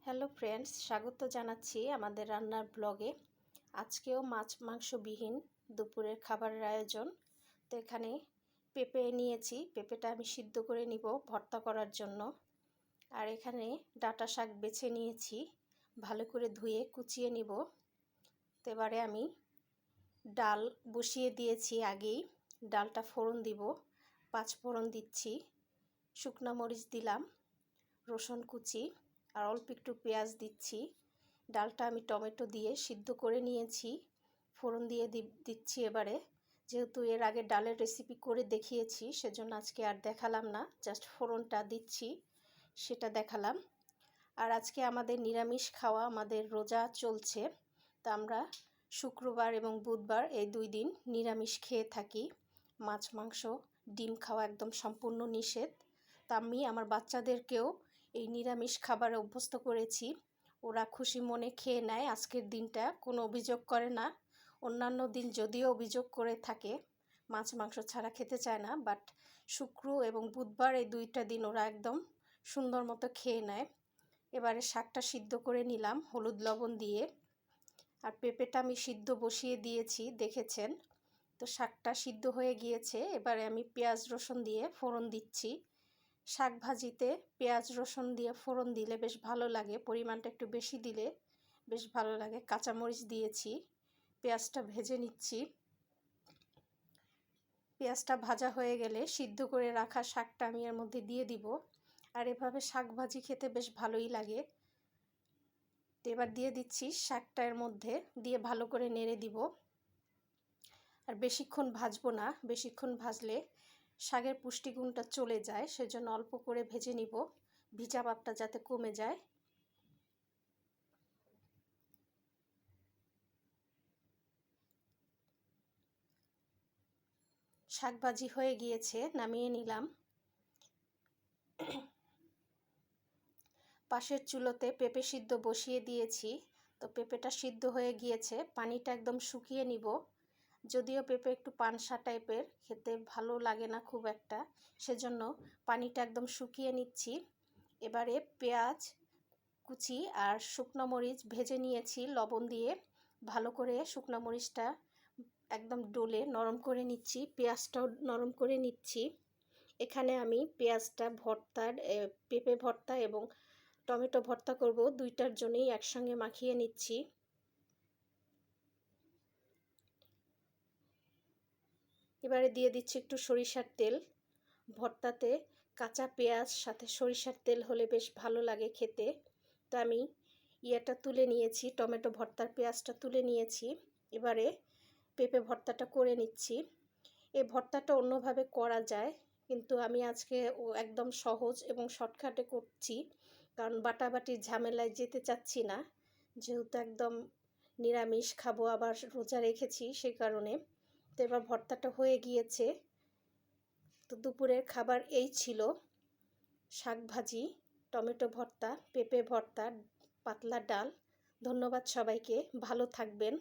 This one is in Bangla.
হ্যালো ফ্রেন্ডস, স্বাগত জানাচ্ছি আমাদের রান্নার ব্লগে। আজকেও মাছ মাংসবিহীন দুপুরের খাবারের আয়োজন। তো এখানে পেঁপে নিয়েছি, পেঁপেটা আমি সিদ্ধ করে নিব ভর্তা করার জন্য। আর এখানে ডাঁটা শাক বেছে নিয়েছি, ভালো করে ধুয়ে কুচিয়ে নিব। তো এবারে আমি ডাল বসিয়ে দিয়েছি আগেই, ডালটা ফোড়ন দিব, 5 ফোড়ন দিচ্ছি, শুকনো মরিচ দিলাম, রসুন কুচি আর অল্প একটু পেঁয়াজ দিচ্ছি। ডালটা আমি টমেটো দিয়ে সিদ্ধ করে নিয়েছি, ফোড়ন দিয়ে দিচ্ছি এবারে। যেহেতু এর আগে ডালের রেসিপি করে দেখিয়েছি, সেজন্য আজকে আর দেখালাম না, জাস্ট ফোড়নটা দিচ্ছি সেটা দেখালাম। আর আজকে আমাদের নিরামিষ খাওয়া, আমাদের রোজা চলছে, তো আমরা শুক্রবার এবং বুধবার এই 2 দিন নিরামিষ খেয়ে থাকি। মাছ মাংস ডিম খাওয়া একদম সম্পূর্ণ নিষেধ। তা আমি আমার বাচ্চাদেরকেও এই নিরামিষ খাবারে অভ্যস্ত করেছি, ওরা খুশি মনে খেয়ে নেয়। আজকের দিনটা কোনো অভিযোগ করে না। অন্যান্য দিন যদিও অভিযোগ করে থাকে, মাছ মাংস ছাড়া খেতে চায় না, বাট শুক্র এবং বুধবার এই 2টা দিন ওরা একদম সুন্দর মতো খেয়ে নেয়। এবারে শাকটা সিদ্ধ করে নিলাম হলুদ লবণ দিয়ে। আর পেঁপেটা আমি সিদ্ধ বসিয়ে দিয়েছি, দেখেছেন। তো শাকটা সিদ্ধ হয়ে গিয়েছে, এবারে আমি পেঁয়াজ রসুন দিয়ে ফোড়ন দিচ্ছি। শাক ভাজিতে পেঁয়াজ রসুন দিয়ে ফোড়ন দিলে বেশ ভালো লাগে, পরিমাণটা একটু বেশি দিলে বেশ ভালো লাগে। কাঁচামরিচ দিয়েছি, পেঁয়াজটা ভেজে নিচ্ছি। পেঁয়াজটা ভাজা হয়ে গেলে সিদ্ধ করে রাখা শাকটা আমি এর মধ্যে দিয়ে দিব। আর এভাবে শাক ভাজি খেতে বেশ ভালোই লাগে। তো এবার দিয়ে দিচ্ছি শাকটা এর মধ্যে দিয়ে ভালো করে নেড়ে দিব। আর বেশিক্ষণ ভাজবো না, বেশিক্ষণ ভাজলে শাকের পুষ্টিগুণটা চলে যায়, সেজন্য অল্প করে ভেজে নিব, ভিজা ভাবটা যাতে কমে যায়। শাক ভাজি হয়ে গিয়েছে, নামিয়ে নিলাম। পাশের চুলোতে পেঁপে সিদ্ধ বসিয়ে দিয়েছি। তো পেঁপেটা সিদ্ধ হয়ে গিয়েছে, পানিটা একদম শুকিয়ে নিব। যদিও পেঁপে একটু পানসা টাইপের, খেতে ভালো লাগে না খুব একটা, সেজন্য পানিটা একদম শুকিয়ে নিচ্ছি। এবারে পেঁয়াজ কুচি আর শুকনো মরিচ ভেজে নিয়েছি লবণ দিয়ে, ভালো করে শুকনো মরিচটা একদম ডলে নরম করে নিচ্ছি, পেঁয়াজটাও নরম করে নিচ্ছি। এখানে আমি পেঁয়াজটা ভর্তার, পেঁপে ভর্তা এবং টমেটো ভর্তা করব, 2টার জন্যই একসঙ্গে মাখিয়ে নিচ্ছি। এবারে দিয়ে দিচ্ছি একটু সরিষার তেল। ভর্তাতে কাঁচা পেঁয়াজ সাথে সরিষার তেল হলে বেশ ভালো লাগে খেতে। তো আমি ইয়েটা তুলে নিয়েছি, টমেটো ভর্তার পেঁয়াজটা তুলে নিয়েছি। এবারে পেঁপে ভর্তাটা করে নিচ্ছি। এই ভর্তাটা অন্যভাবে করা যায়, কিন্তু আমি আজকে একদম সহজ এবং শর্টকাটে করছি, কারণ বাটাবাটির ঝামেলায় যেতে চাচ্ছি না, যেহেতু একদম নিরামিষ খাবো, আবার রোজা রেখেছি সেই কারণে। তো এবার ভর্তাটা হয়ে গিয়েছে। তো দুপুরের খাবার এই ছিল: শাক ভাজি, টমেটো ভর্তা, পেঁপে ভর্তা, পাতলা ডাল। ধন্যবাদ সবাইকে, ভালো থাকবেন।